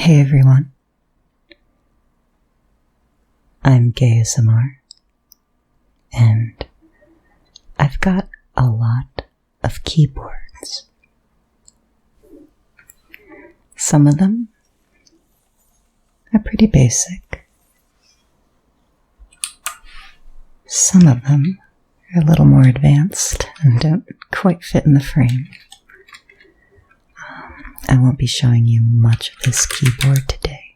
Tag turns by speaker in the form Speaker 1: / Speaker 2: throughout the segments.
Speaker 1: Hey everyone, I'm ASMR, and I've got a lot of keyboards. Some of them are pretty basic. Some of them are a little more advanced and don't quite fit in the frame. I won't be showing you much of this keyboard today.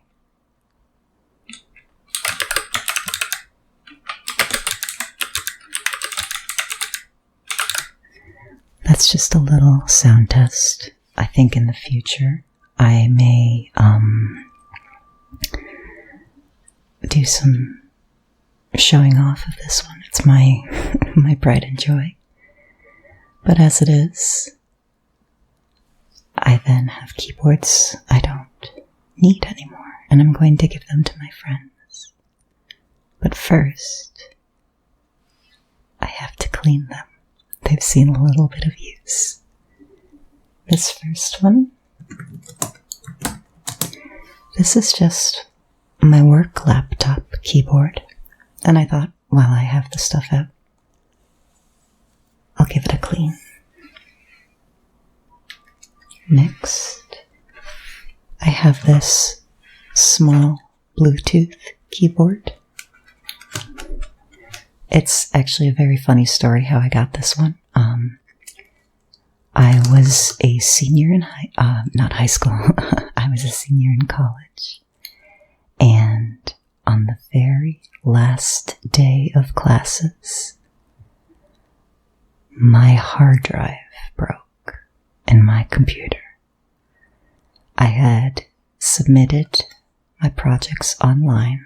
Speaker 1: That's just a little sound test. I think in the future I may do some showing off of this one. It's my pride and joy. But as it is, I then have keyboards I don't need anymore, and I'm going to give them to my friends. But first, I have to clean them. They've seen a little bit of use. This first one, this is just my work laptop keyboard, and I thought, while I have the stuff out, I'll give it a clean. Next, I have this small Bluetooth keyboard. It's actually a very funny story how I got this one. I was a senior in not high school. I was a senior in college. And on the very last day of classes, my hard drive broke in my computer. I had submitted my projects online.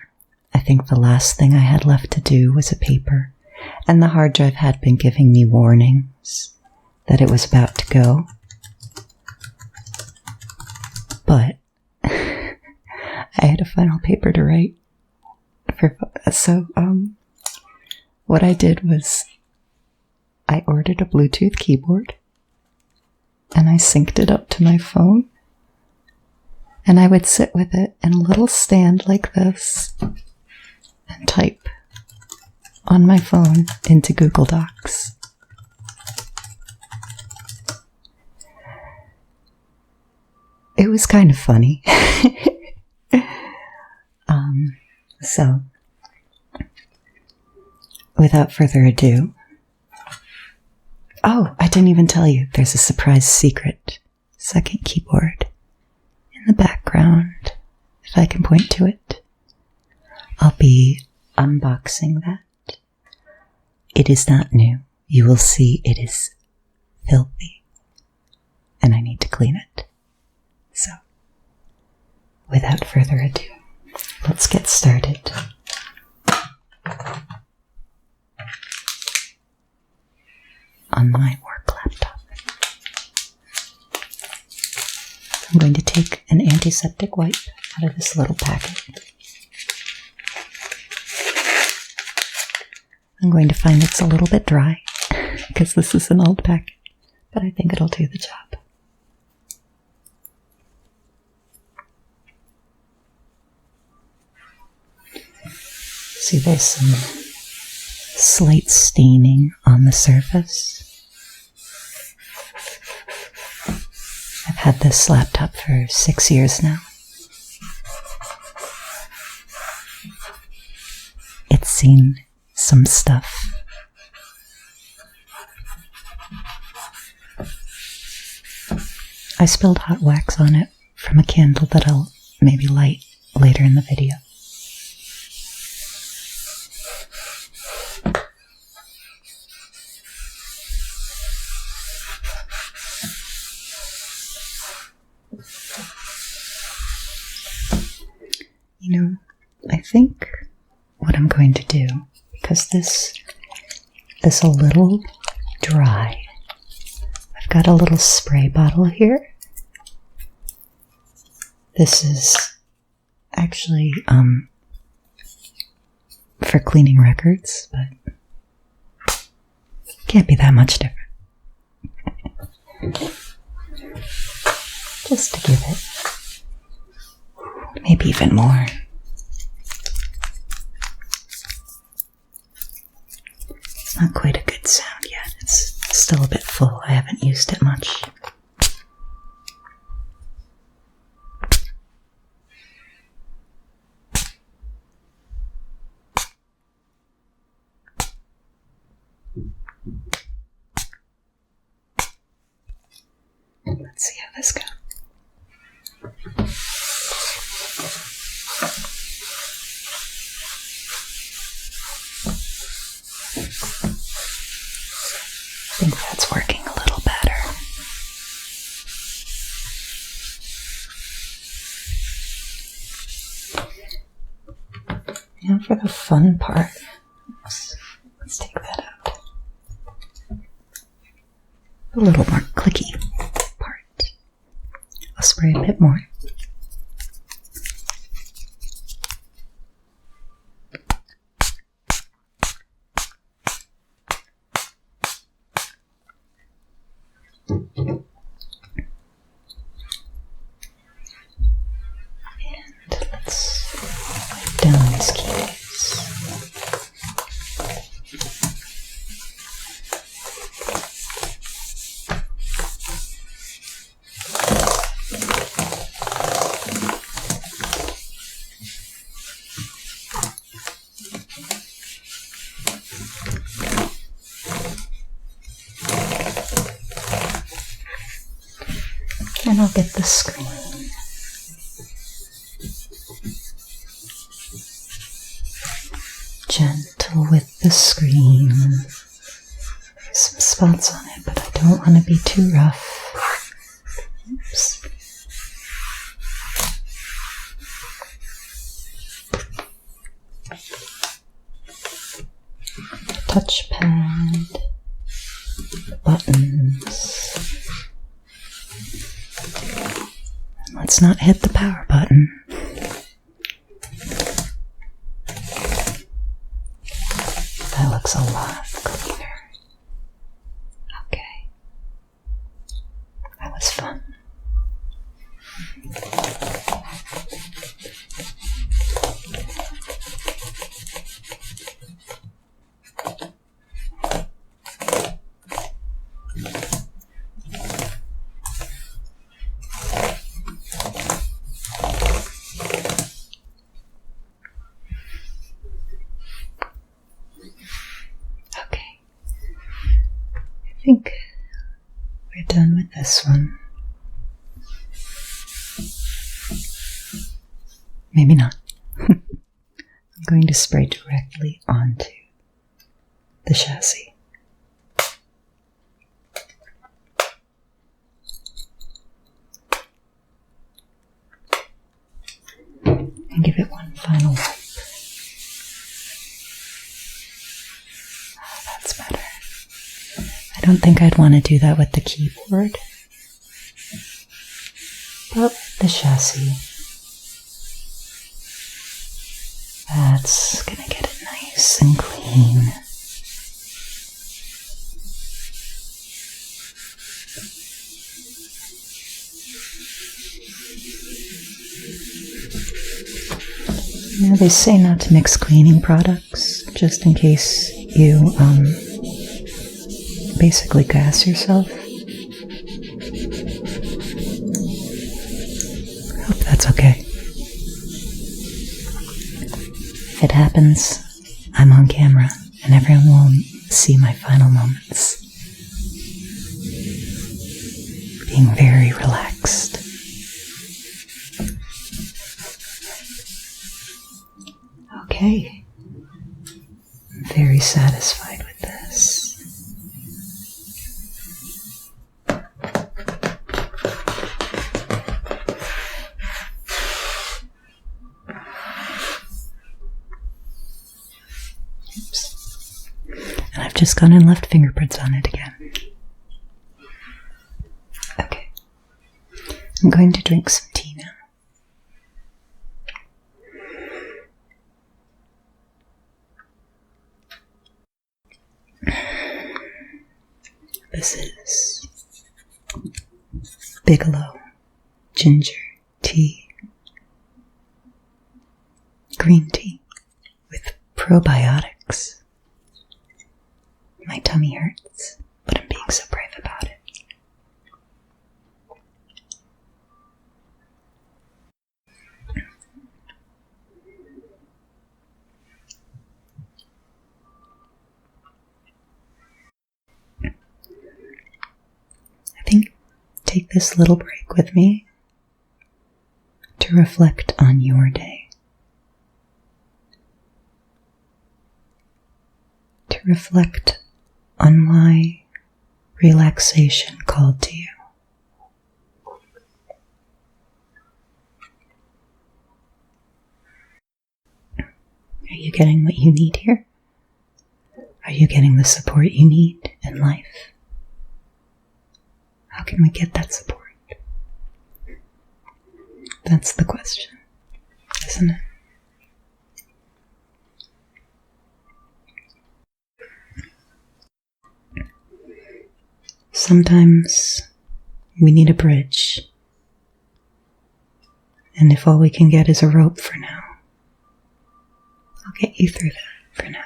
Speaker 1: I think the last thing I had left to do was a paper, and the hard drive had been giving me warnings that it was about to go. But I had a final paper to write. So what I did was I ordered a Bluetooth keyboard, and I synced it up to my phone, and I would sit with it in a little stand like this and type on my phone into Google Docs. It was kind of funny. So, without further ado, oh, I didn't even tell you, there's a surprise secret second keyboard in the background, if I can point to it. I'll be unboxing that. It is not new. You will see it is filthy, and I need to clean it. So, without further ado, let's get started. On my work laptop, I'm going to take an antiseptic wipe out of this little packet. I'm going to find it's a little bit dry because this is an old packet, but I think it'll do the job. See, there's some slate staining on the surface. I've had this laptop for 6 years now. It's seen some stuff. I spilled hot wax on it from a candle that I'll maybe light later in the video. You know, I think what I'm going to do, because this is a little dry, I've got a little spray bottle here. This is actually for cleaning records, but can't be that much different. Just to give it maybe even more. It's not quite a good sound yet. It's still a bit full. I haven't used it much. Let's see how this goes. I think that's working a little better. Now for the fun part. Let's take that out. A little more clicky part. I'll spray a bit more. And let's wipe down these keycaps. And I'll get the screen. Gentle with the screen. There's some spots on it, but I don't want to be too rough. Oops. Touchpad, buttons. Let's not hit the power button. That looks a lot cleaner. Okay. That was fun. I think we're done with this one. Maybe not. I'm going to spray directly onto the chassis. And give it one final wipe. Oh, that's better. I don't think I'd want to do that with the keyboard, but with the chassis, that's gonna get it nice and clean. You know, they say not to mix cleaning products, just in case you, basically gas yourself. Hope that's okay. If it happens, I'm on camera and everyone will see my final moments. Being very relaxed. Okay. I'm very satisfied with this. And I've just gone and left fingerprints on it again. Okay. I'm going to drink some tea now. This is Bigelow Ginger Tea. green tea with probiotics. My tummy hurts, but I'm being so brave about it. I think take this little break with me to reflect on your day. To reflect on why relaxation called to you. Are you getting what you need here? Are you getting the support you need in life? How can we get that support? That's the question, isn't it? Sometimes we need a bridge, and if all we can get is a rope for now, I'll get you through that for now.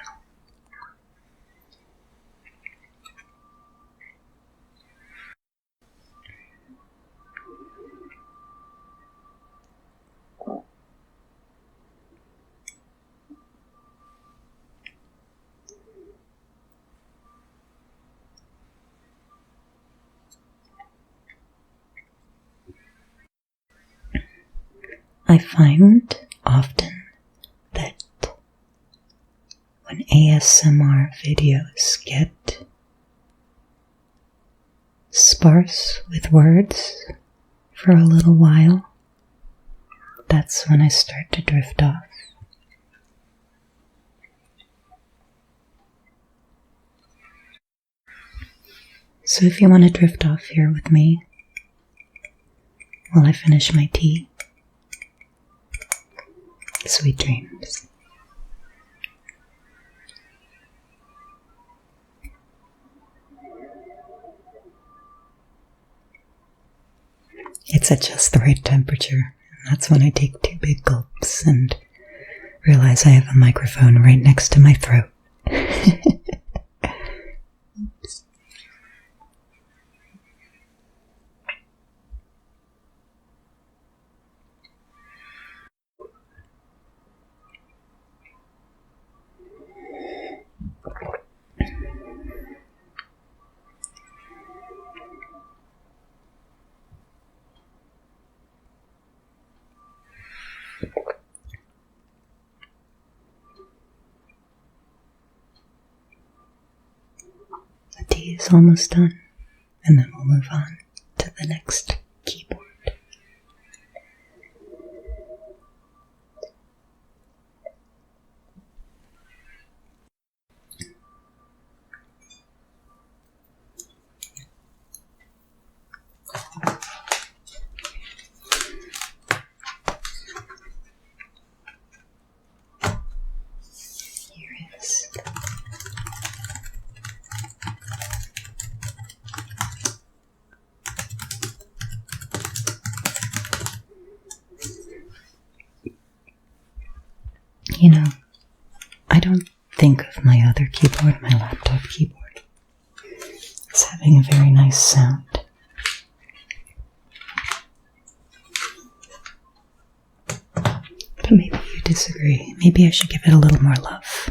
Speaker 1: I find often that when ASMR videos get sparse with words for a little while, that's when I start to drift off. So if you want to drift off here with me while I finish my tea, sweet dreams. It's at just the right temperature, and that's when I take 2 big gulps and realize I have a microphone right next to my throat. Oops. The tea is almost done, and then we'll move on to the next keyboard. Here it is. You know, I don't think of my other keyboard, my laptop keyboard, as having a very nice sound. But maybe you disagree. Maybe I should give it a little more love.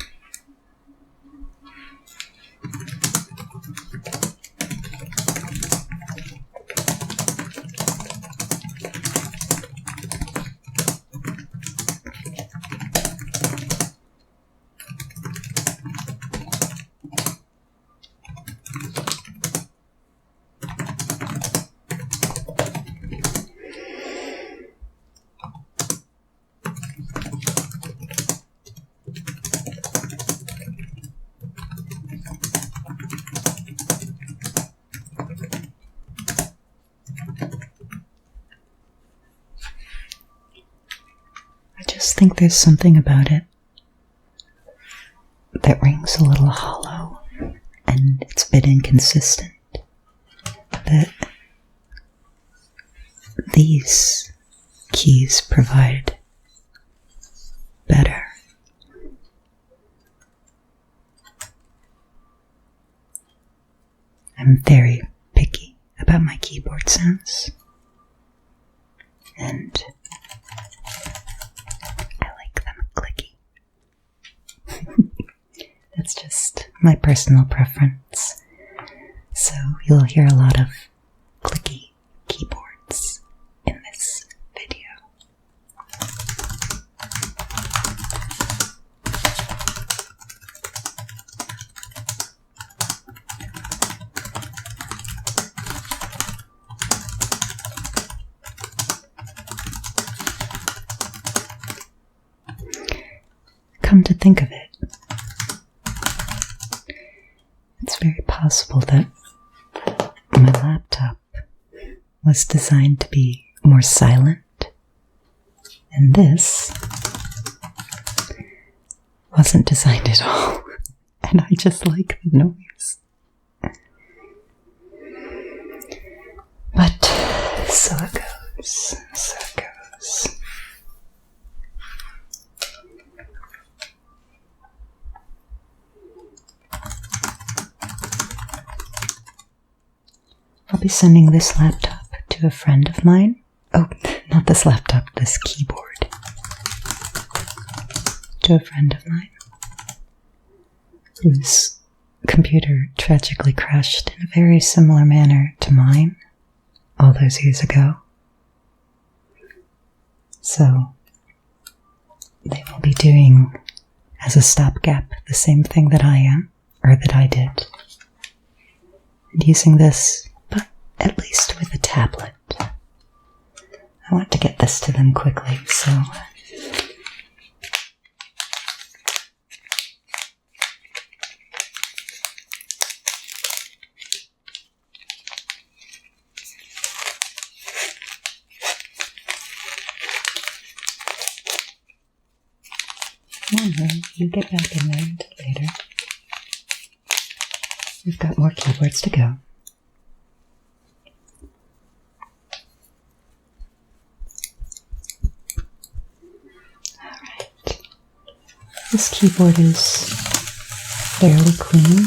Speaker 1: I just think there's something about it that rings a little hollow, and it's a bit inconsistent, that these keys provide better. I'm very picky about my keyboard sounds, and I like them clicky. That's just my personal preference. So you'll hear a lot of clicky keyboards in this video. Come to think of it, it's very possible that my laptop was designed to be more silent, and this wasn't designed at all, and I just like the noise. But so it goes, so it goes. I'll be sending this laptop to a friend of mine. Oh, not this laptop, this keyboard. To a friend of mine whose computer tragically crashed in a very similar manner to mine all those years ago. So they will be doing, as a stopgap, the same thing that I am, or that I did. And using this, at least with a tablet. I want to get this to them quickly, so come on, Ray, you get back in there until later. We've got more keyboards to go. This keyboard is fairly clean.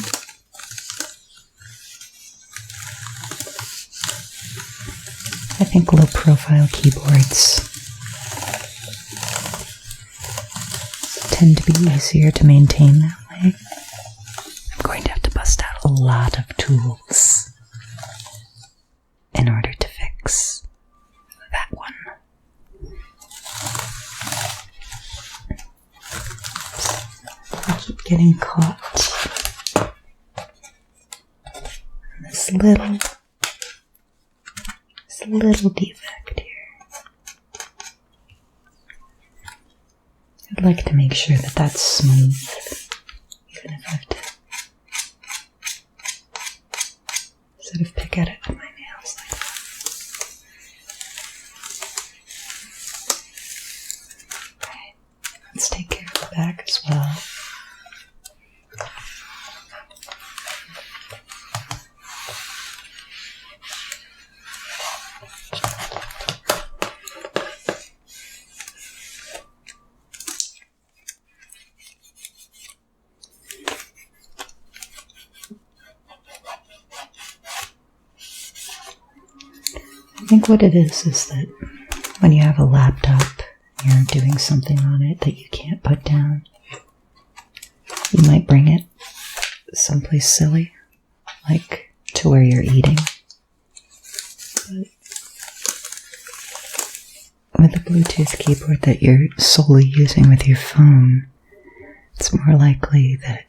Speaker 1: I think low-profile keyboards tend to be easier to maintain that way. I'm going to have to bust out a lot of tools in order to fix that one. I keep getting caught in this little defect here. I'd like to make sure that that's smooth, even if I have to sort of pick at it with my nails like that. Okay, let's take care of the back as well. I think what it is that when you have a laptop, you're doing something on it that you can't put down, you might bring it someplace silly, like to where you're eating. But with a Bluetooth keyboard that you're solely using with your phone, it's more likely that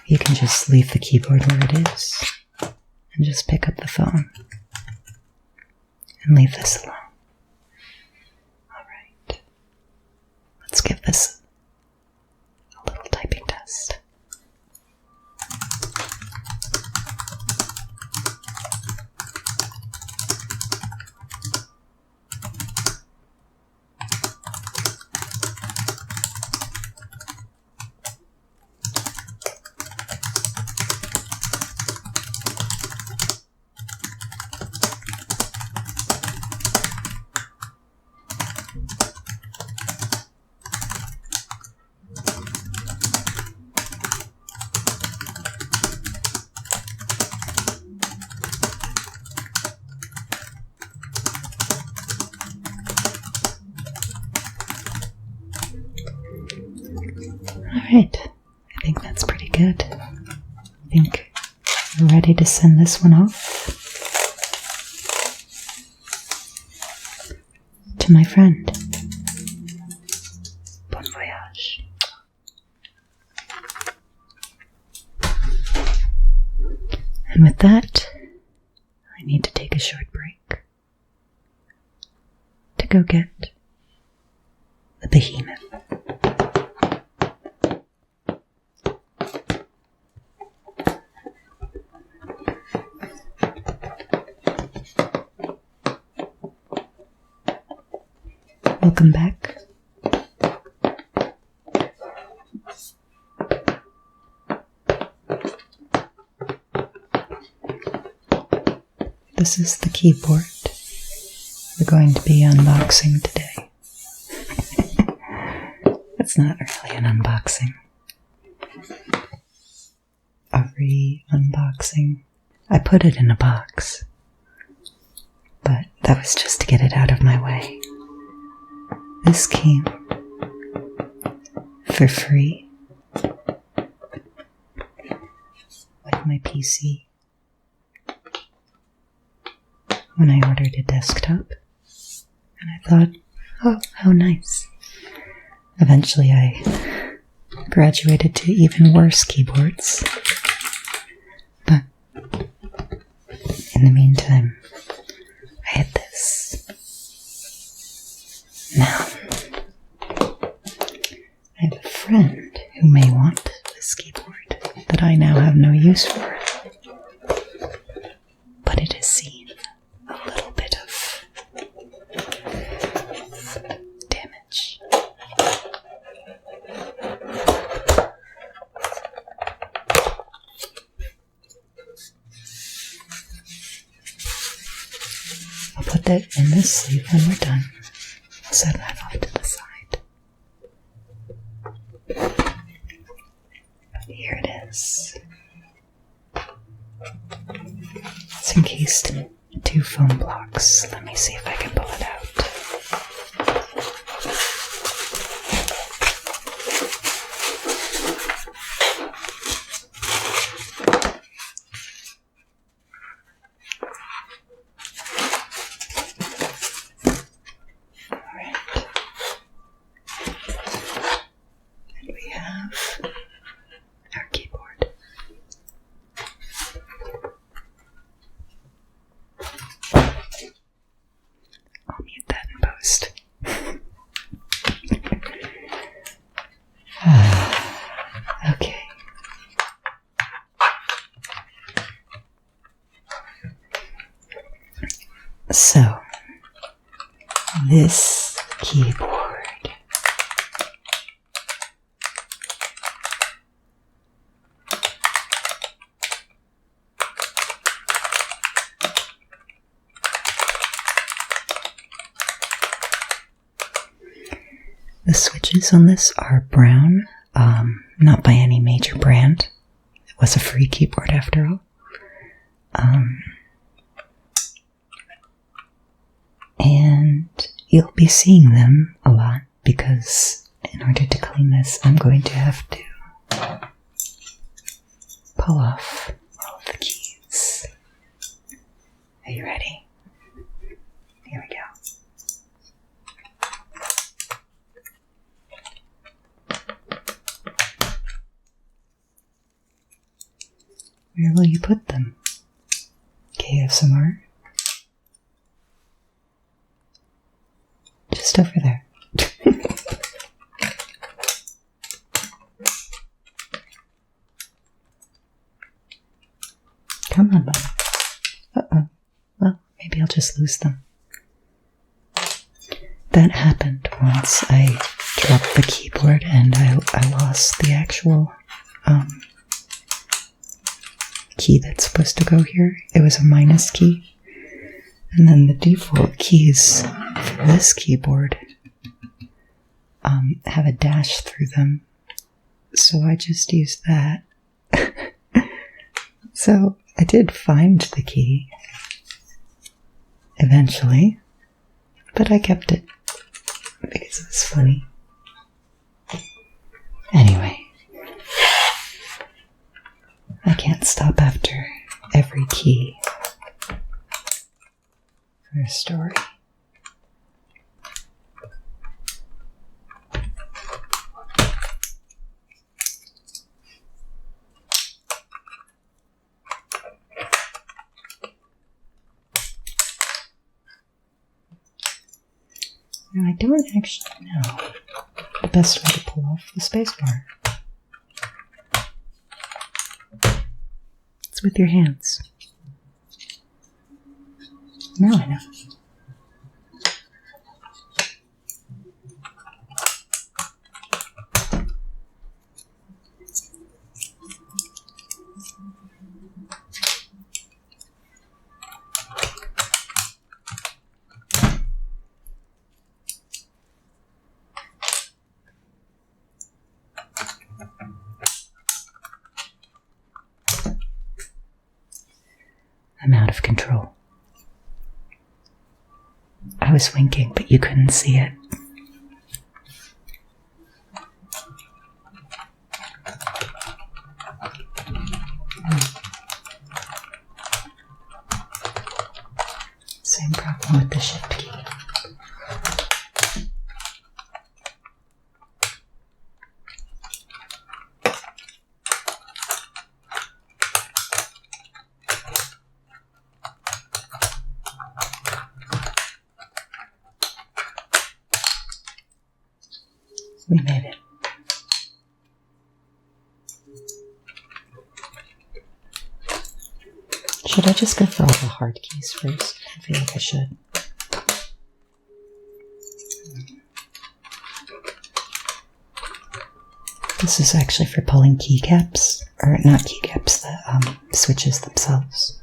Speaker 1: you can just leave the keyboard where it is and just pick up the phone. And leave this alone. Alright. Let's give this a little typing test. Alright, I think that's pretty good. I think we're ready to send this one off to my friend. Bon voyage. And with that, I need to take a short break to go get the behemoth. Welcome back. This is the keyboard we're going to be unboxing today. It's not really an unboxing. A re-unboxing. I put it in a box, but that was just to get it out of my way. This came for free with my PC when I ordered a desktop, and I thought, oh, how nice. Eventually I graduated to even worse keyboards, but in the meantime, I had this. Now, I have a friend who may want this keyboard that I now have no use for, but it has seen a little bit of damage. I'll put that in this sleeve when we're done. I'll set that off to the side. Here it is. It's encased in 2 foam blocks. Let me see if I can pull it out. Okay. So, this keyboard the switches on this are brown, not by any major brand. It was a free keyboard after all. And you'll be seeing them a lot because in order to clean this, I'm going to have to pull off all of the keys. Are you ready? Here we go. Where will you put them? KSMR? Just over there. Come on, buddy. Uh-oh. Well, maybe I'll just lose them. That happened once. I dropped the keyboard and I lost the actual key that's supposed to go here. It was a minus key. And then the default keys for this keyboard have a dash through them. So I just used that. So I did find the key eventually, but I kept it because it was funny. Anyway, stop after every key for a story. Now, I don't actually know the best way to pull off the spacebar. It's with your hands. Now I know. I'm out of control. I was winking, but you couldn't see it. Same problem with the shift key. We made it. Should I just go for all the hard keys first? I feel like I should. This is actually for pulling keycaps, or not keycaps, the switches themselves.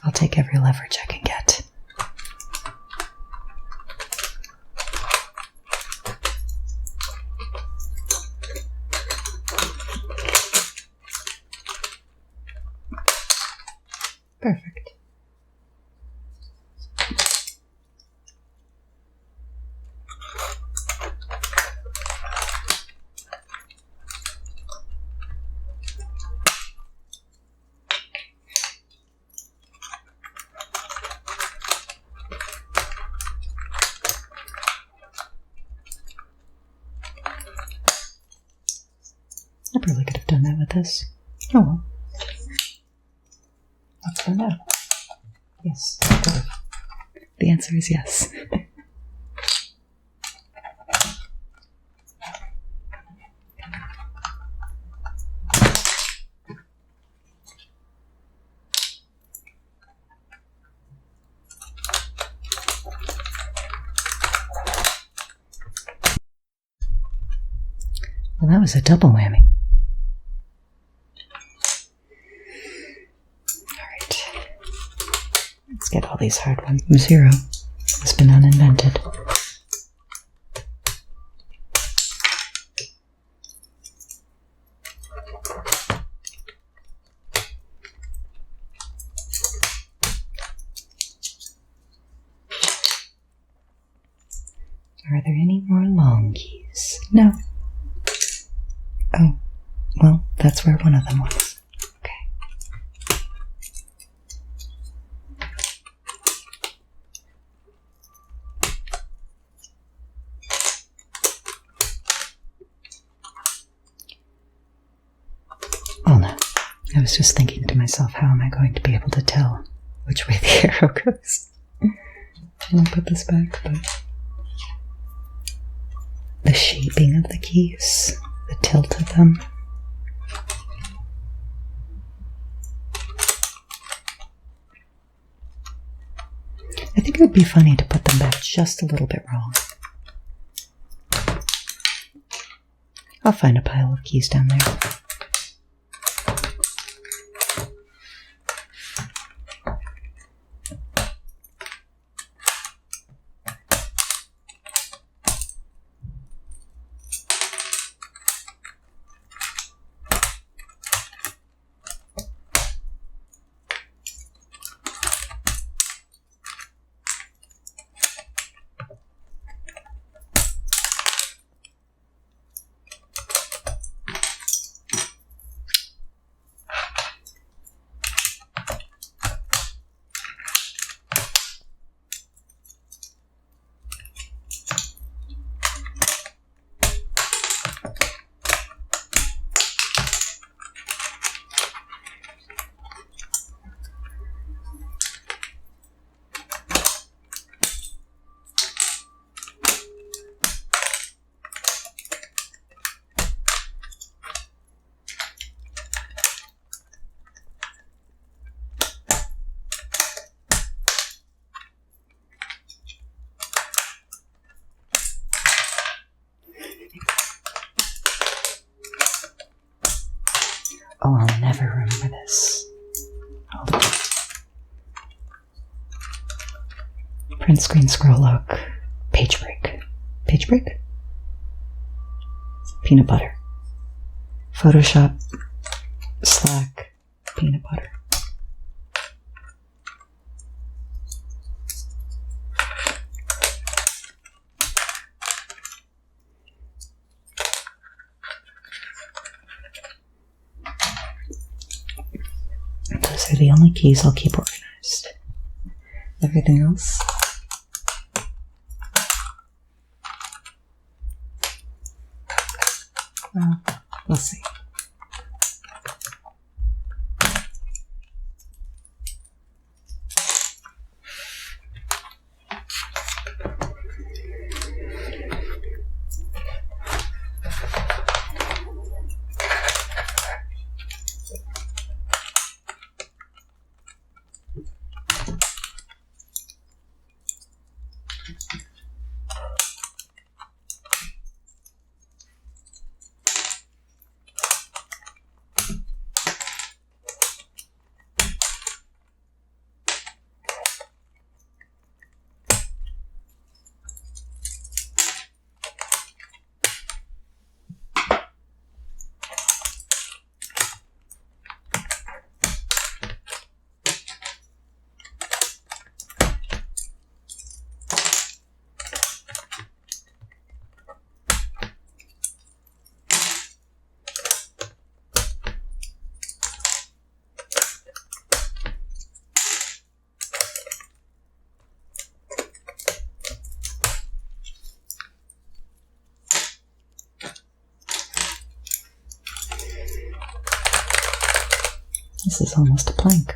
Speaker 1: I'll take every leverage I can get. Perfect. I probably could have done that with this. Oh well. Let's find out. Yes, I could have. The answer is yes. Well, that was a double whammy. Let's get all these hard ones. 0 has been uninvented. Are there any more long keys? No. Oh, well, that's where one of them was. Oh no, I was just thinking to myself, how am I going to be able to tell which way the arrow goes? I'll put this back, but the shaping of the keys, the tilt of them. I think it would be funny to put them back just a little bit wrong. I'll find a pile of keys down there. Hold on. Print screen, scroll lock, page break. Page break? Peanut butter. Photoshop, Slack, peanut butter. Those are the only keys I'll keep organized. Everything else, well, we'll see. This is almost a plank.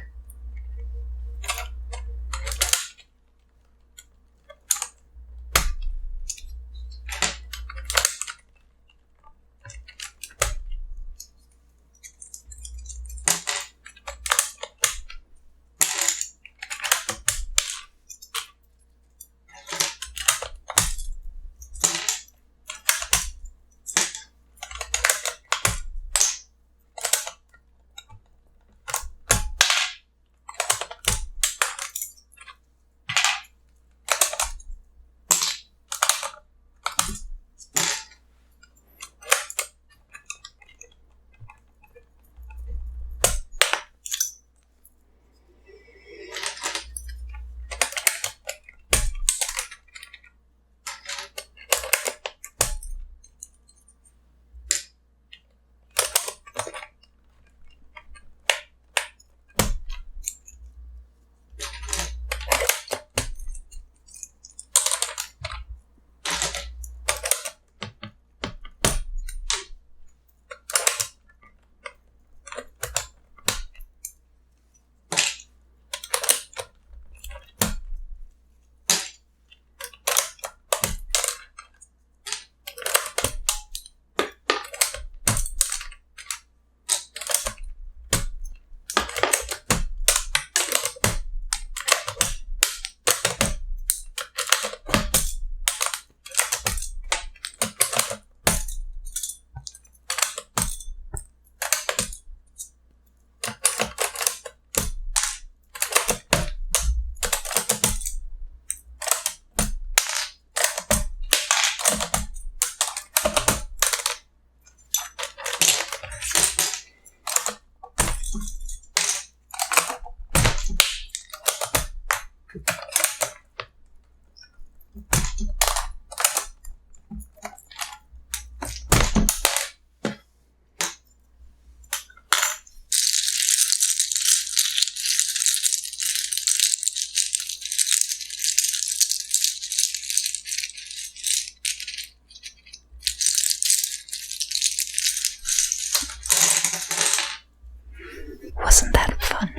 Speaker 1: Wasn't that fun?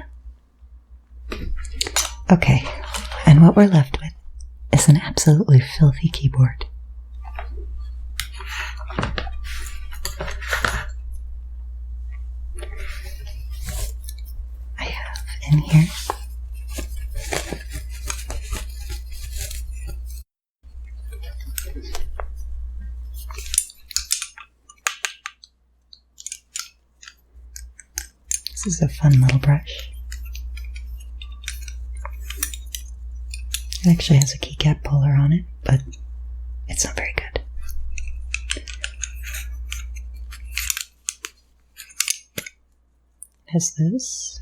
Speaker 1: Okay, and what we're left with is an absolutely filthy keyboard. I have in here this is a fun little brush. It actually has a keycap puller on it, but it's not very good. It has this.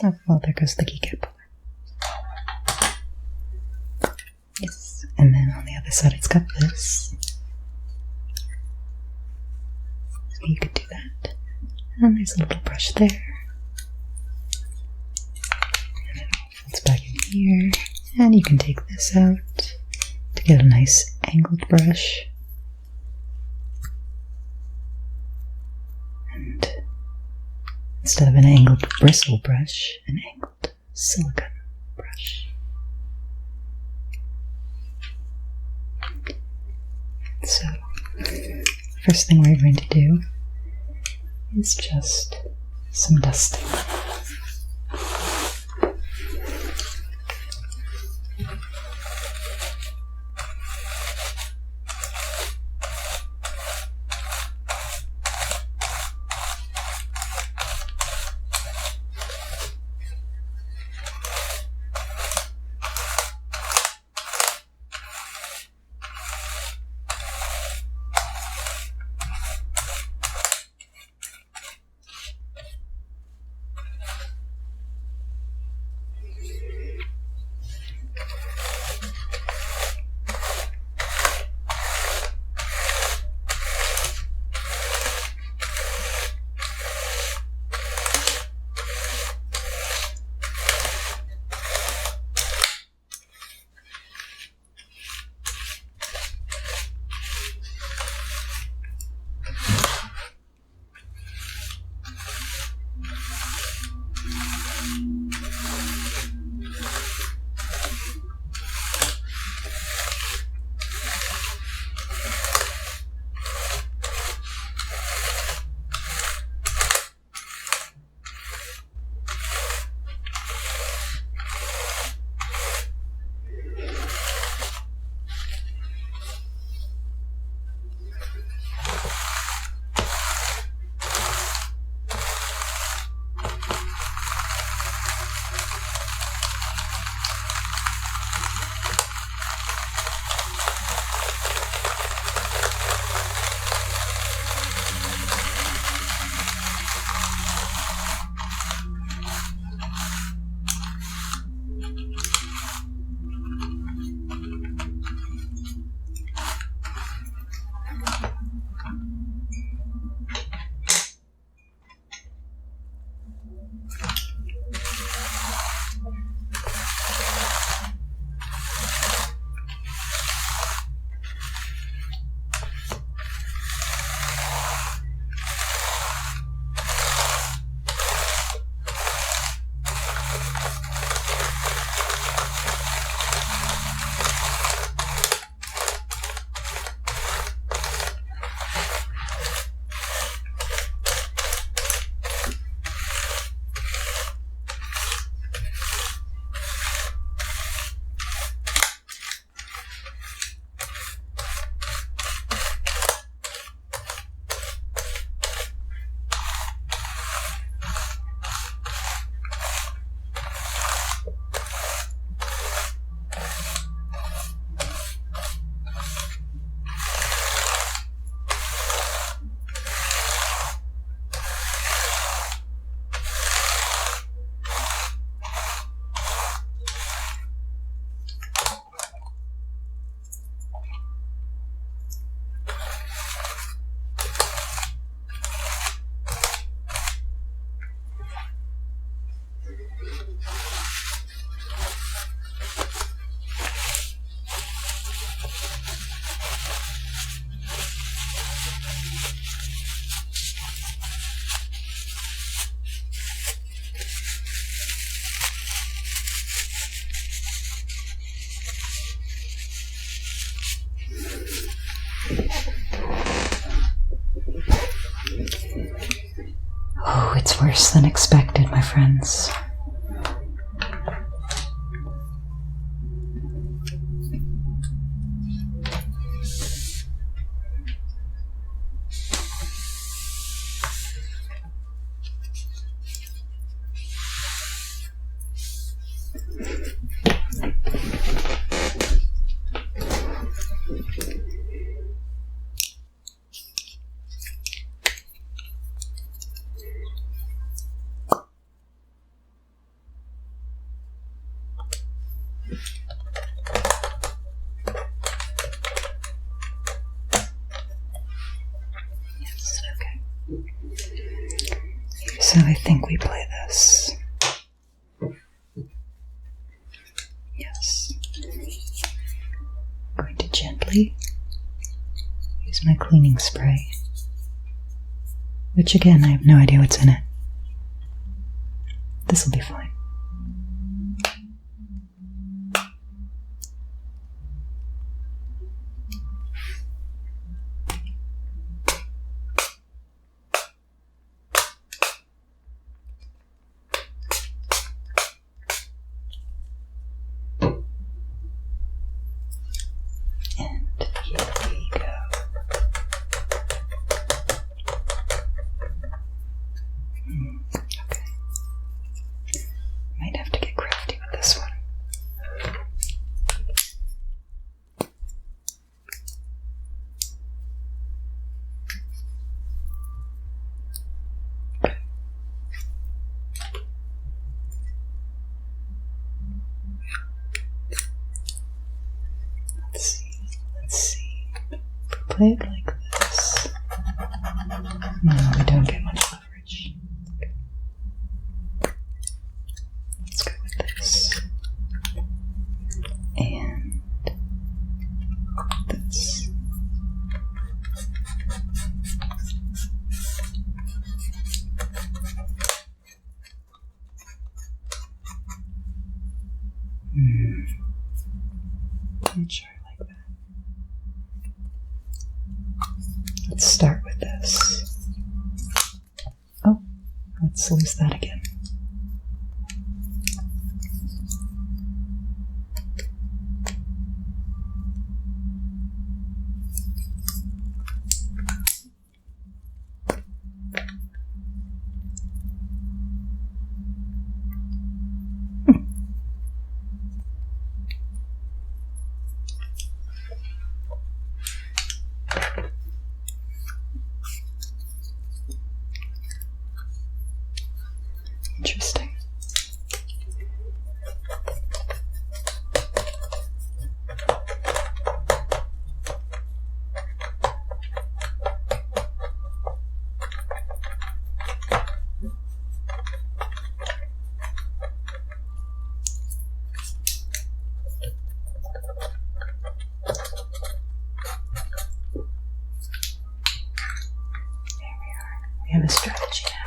Speaker 1: Oh, well, there goes the keycap puller. Yes, and then on the other side it's got this. So you could do that. And there's a little brush there. And it all folds back in here. And you can take this out to get a nice angled brush. And instead of an angled bristle brush, an angled silicone brush. So, first thing we're going to do is just some dusting. Oh, it's worse than expected, my friends. So I think we play this. Yes. I'm going to gently use my cleaning spray, which again, I have no idea what's in it. This will be fine. Play it like this. No, we don't get much leverage. Let's go with this. And this. Not sure I like that. Let's start with this. Oh, let's lose that again. Interesting. There we are. We have a strategy now.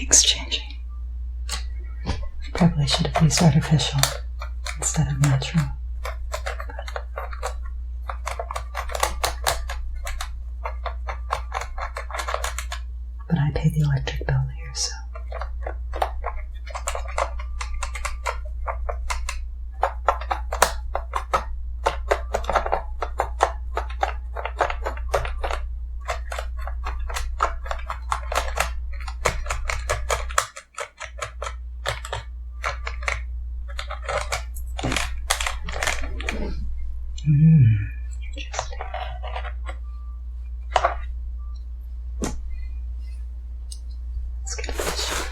Speaker 1: Changing. Probably should have used artificial instead of natural. But I pay the electric bill here, so. Interesting. Let's get this shot.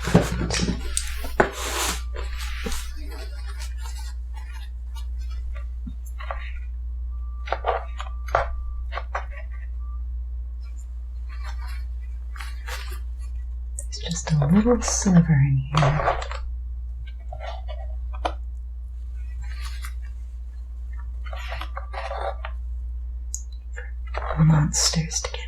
Speaker 1: There's just a little sliver in here. Monsters to get in.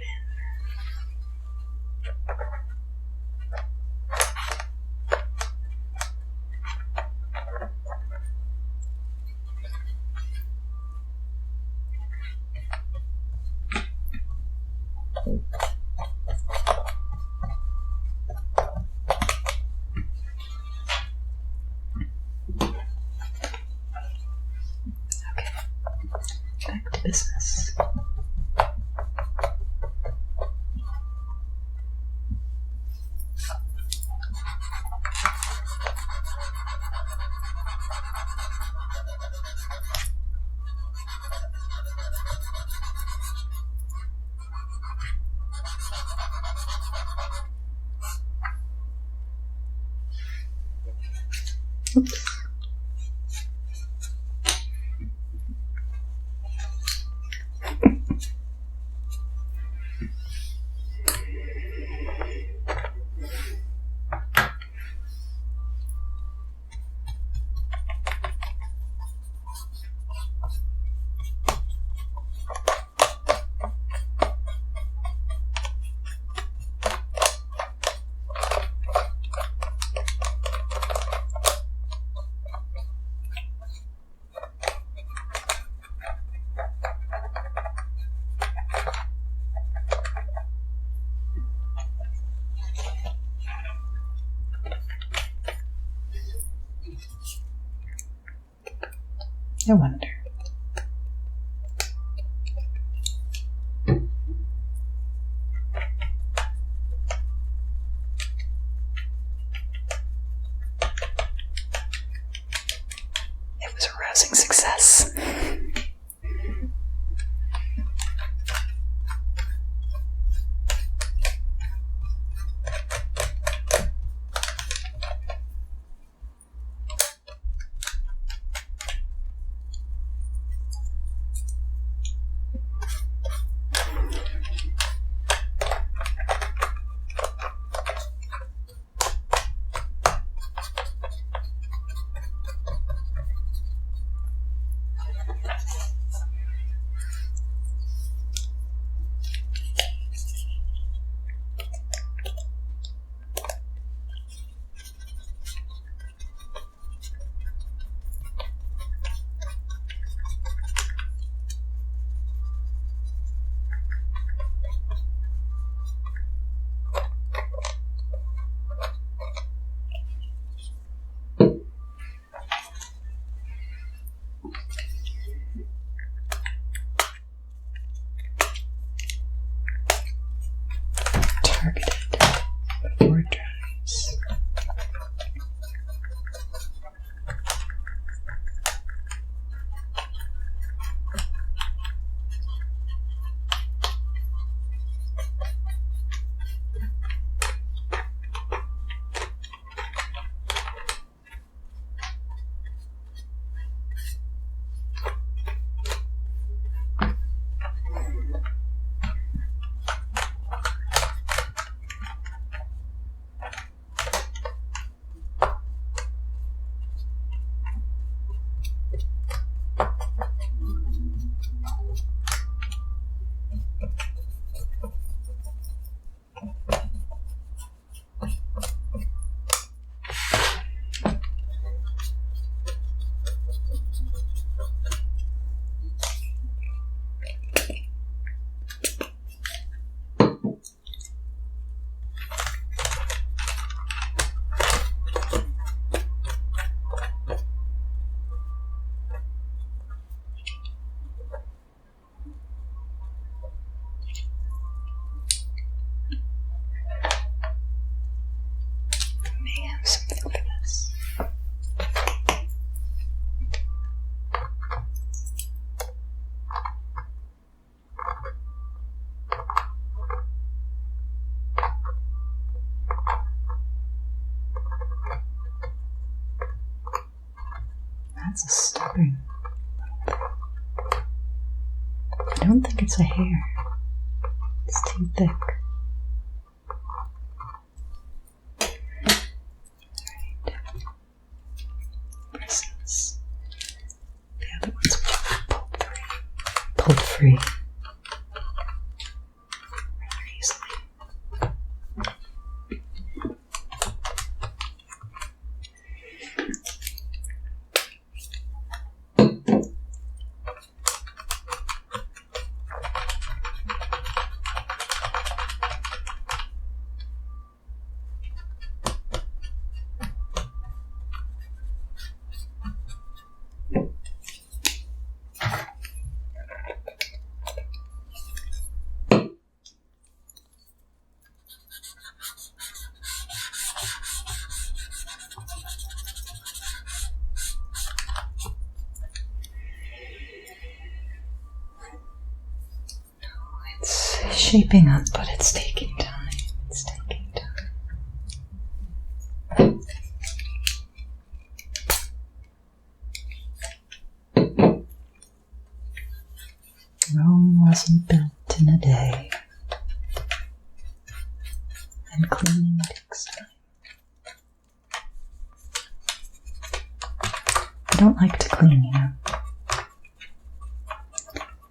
Speaker 1: Okay, back to business. Oops. I wonder. It was a rousing success. Before it dries. Something for this. That's a stubborn. I don't think it's a hair. It's too thick. The other ones pulled free rather easily. Shaping up, but it's taking time. It's taking time. isn't built in a day, and cleaning takes time. I don't like to clean, you know. I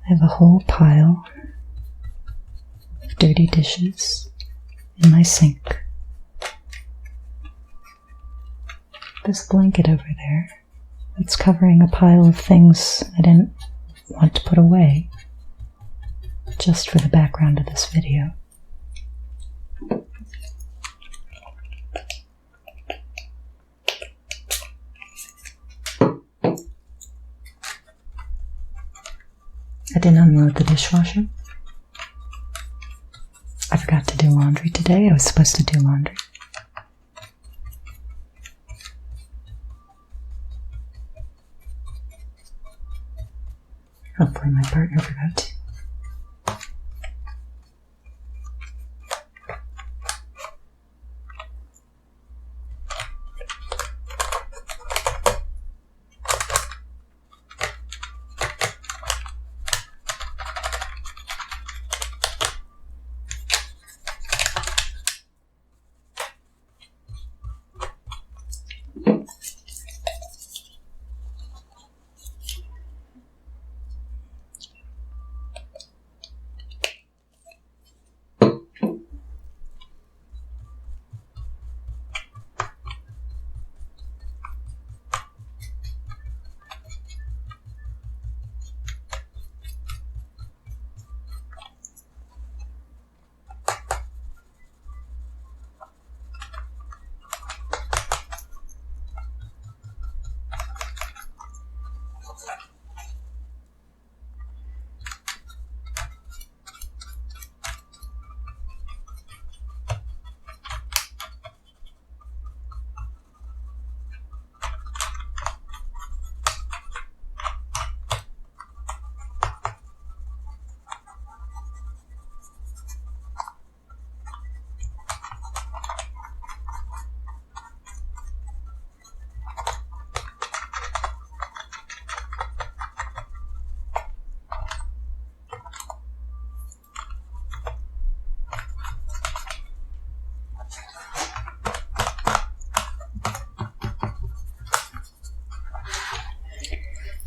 Speaker 1: have a whole pile of dirty dishes in my sink. This blanket over there, it's covering a pile of things I didn't want to put away, just for the background of this video. I didn't unload the dishwasher. I forgot to do laundry today. I was supposed to do laundry. Hopefully my partner forgot to.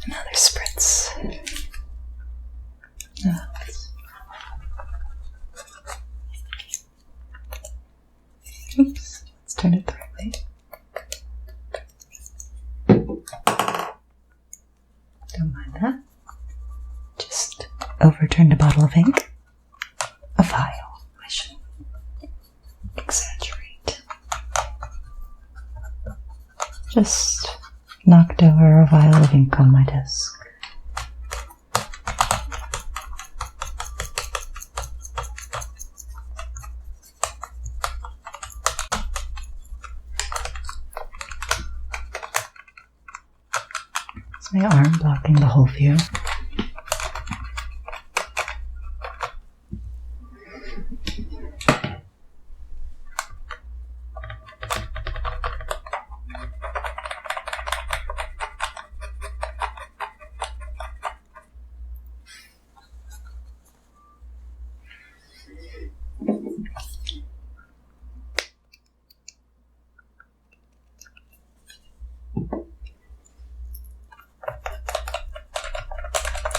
Speaker 1: Another spritz. Oops, let's turn it the right way. Don't mind that. Just overturned a bottle of ink. A vial. I shouldn't exaggerate. Just knocked over a vial of ink on my desk. Is my arm blocking the whole view?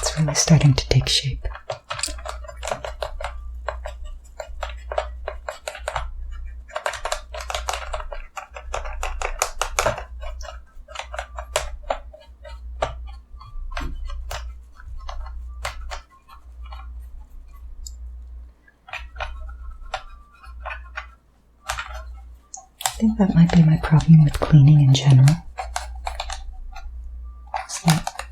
Speaker 1: It's really starting to take shape. I think that might be my problem with cleaning in general. It's that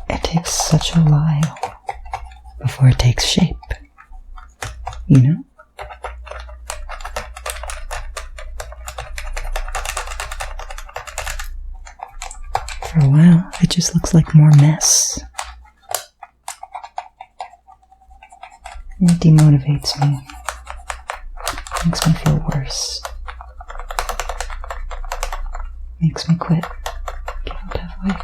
Speaker 1: it takes such a while before it takes shape, you know? For a while, it just looks like more mess. And it demotivates me. Makes me feel worse. Makes me quit. Give up halfway.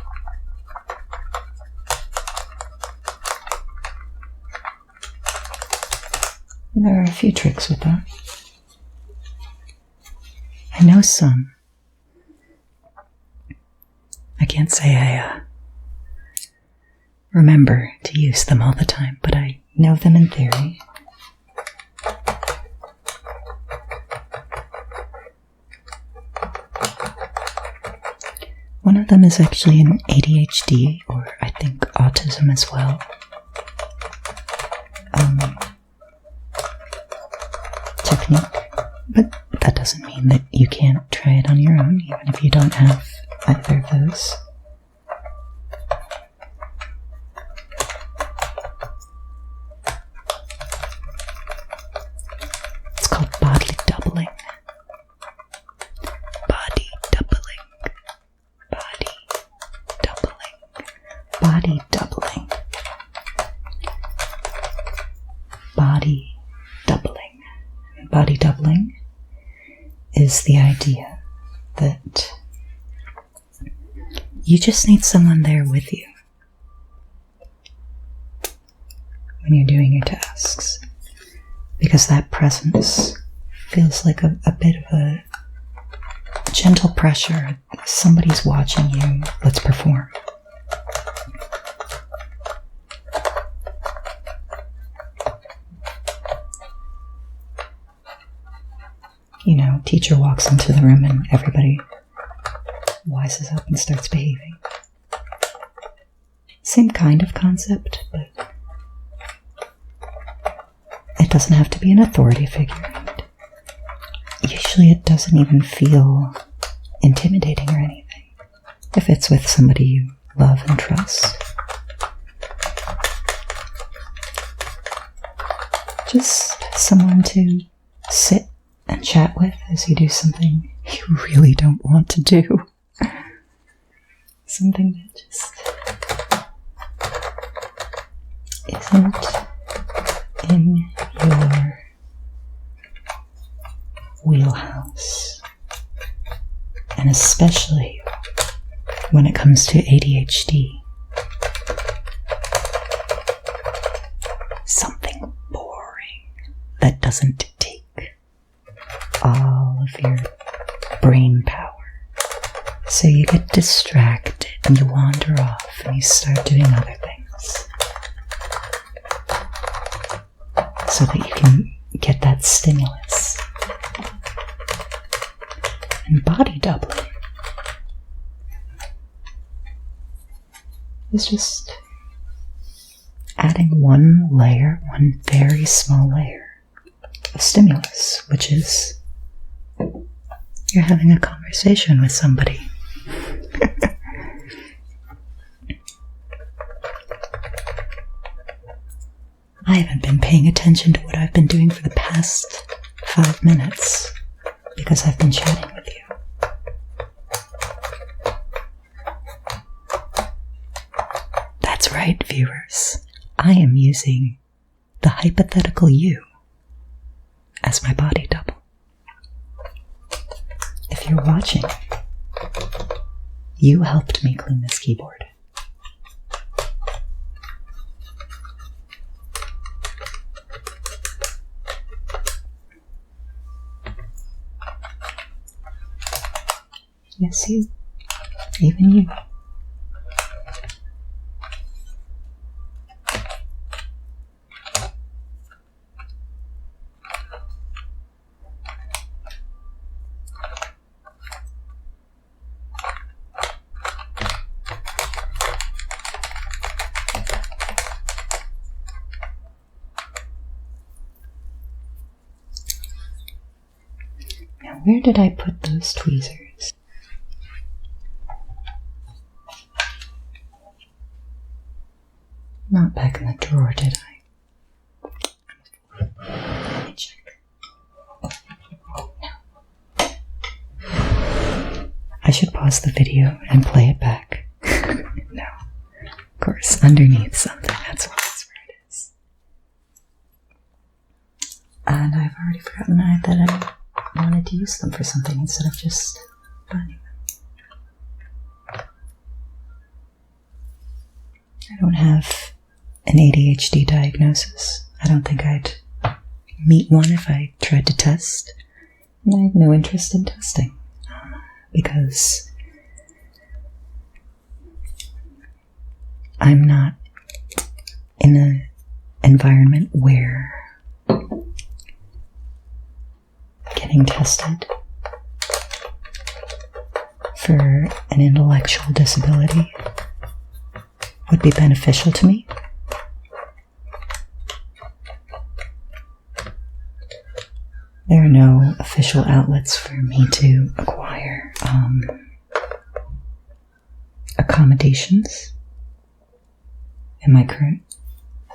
Speaker 1: There are a few tricks with that. I know some. I can't say I remember to use them all the time, but I know them in theory. One of them is actually an ADHD, or I think autism as well. Technique, but that doesn't mean that you can't try it on your own, even if you don't have either of those. It's called body doubling. Body doubling. Body doubling. Body doubling. Body doubling. Body doubling is the idea that you just need someone there with you when you're doing your tasks, because that presence feels like a bit of a gentle pressure. Somebody's watching you. Let's perform. You know, teacher walks into the room and everybody wises up and starts behaving. Same kind of concept, but it doesn't have to be an authority figure. And usually it doesn't even feel intimidating or anything if it's with somebody you love and trust. Just someone to sit and chat with as you do something you really don't want to do. Something that just isn't in your wheelhouse. And especially when it comes to ADHD. Something boring that doesn't take all of your brain power. So you get distracted and you wander off and you start doing other things so that you can get that stimulus. And body doubling is just adding one layer, one very small layer of stimulus, which is you're having a conversation with somebody. I haven't been paying attention to what I've been doing for the past 5 minutes because I've been chatting with you. That's right, viewers. I am using the hypothetical you as my body double. If you're watching, you helped me clean this keyboard. Yes, you. Even you. Now, where did I put those tweezers? Not back in the drawer, did I? Let me check. No. I should pause the video and play it back. No. Of course, underneath something. That's where it is. And I've already forgotten that I wanted to use them for something instead of just burning them. I don't have an ADHD diagnosis. I don't think I'd meet one if I tried to test. And I have no interest in testing because I'm not in an environment where getting tested for an intellectual disability would be beneficial to me. There are no official outlets for me to acquire accommodations in my current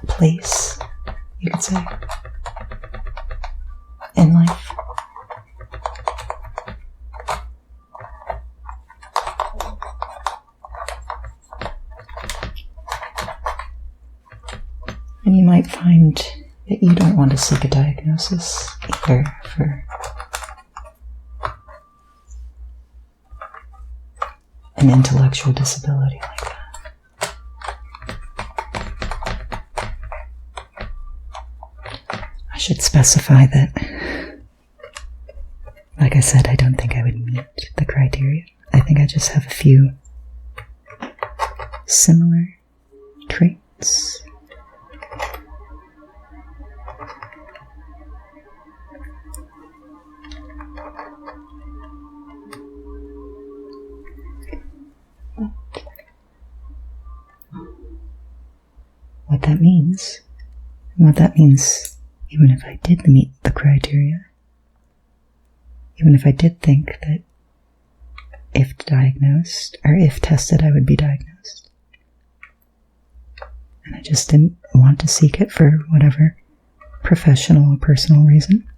Speaker 1: place, you could say, in life. And you might find that you don't want to seek a diagnosis either for an intellectual disability like that. I should specify that, like I said, I don't think I would meet the criteria. I think I just have a few similar traits. What that means, even if I did meet the criteria, even if I did think that if diagnosed, or if tested, I would be diagnosed, and I just didn't want to seek it for whatever professional or personal reason,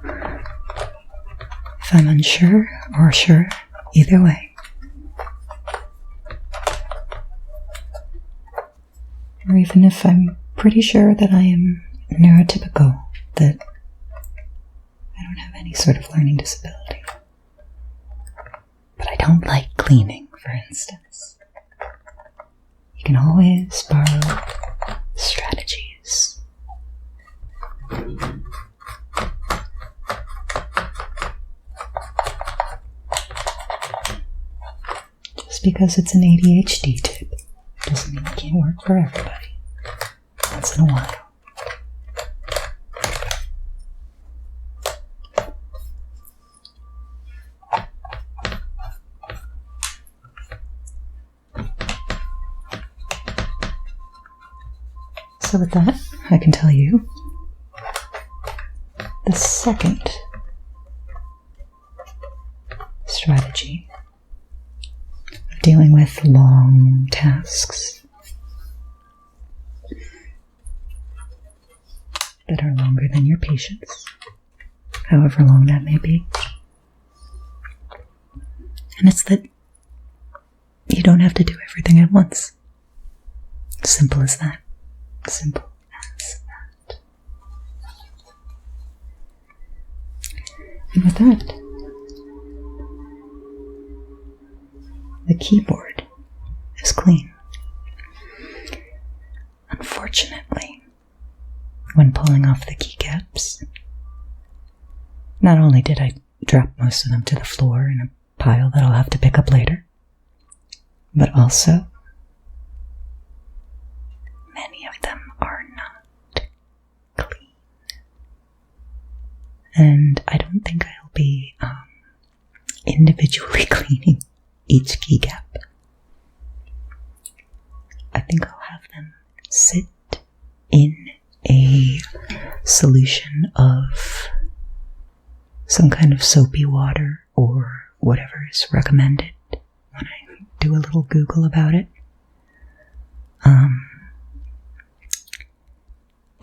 Speaker 1: if I'm unsure or sure, either way, or even if I'm pretty sure that I am neurotypical, that I don't have any sort of learning disability. But I don't like cleaning, for instance. You can always borrow strategies. Just because it's an ADHD tip doesn't mean it can't work for everybody. Once in a while. So with that, I can tell you the second strategy of dealing with long tasks that are longer than your patience, however long that may be. And it's that you don't have to do everything at once. Simple as that. Simple as that. And with that, the keyboard is clean. Unfortunately, when pulling off the keycaps, not only did I drop most of them to the floor in a pile that I'll have to pick up later, but also many of them are not clean. And I don't think I'll be individually cleaning each keycap. I think I'll have them sit in a solution of some kind of soapy water or whatever is recommended when I do a little Google about it.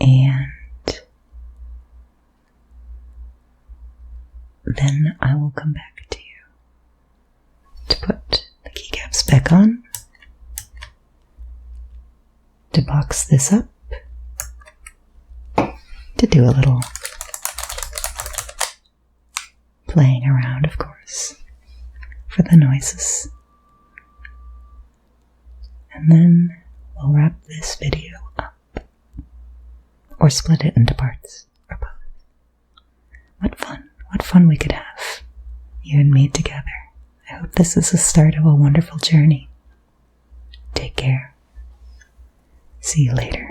Speaker 1: And then I will come back to you to put the keycaps back on, to box this up, to do a little playing around, of course, for the noises. And then we'll wrap this video up. Or split it into parts, or both. What fun we could have, you and me together. I hope this is the start of a wonderful journey. Take care. See you later.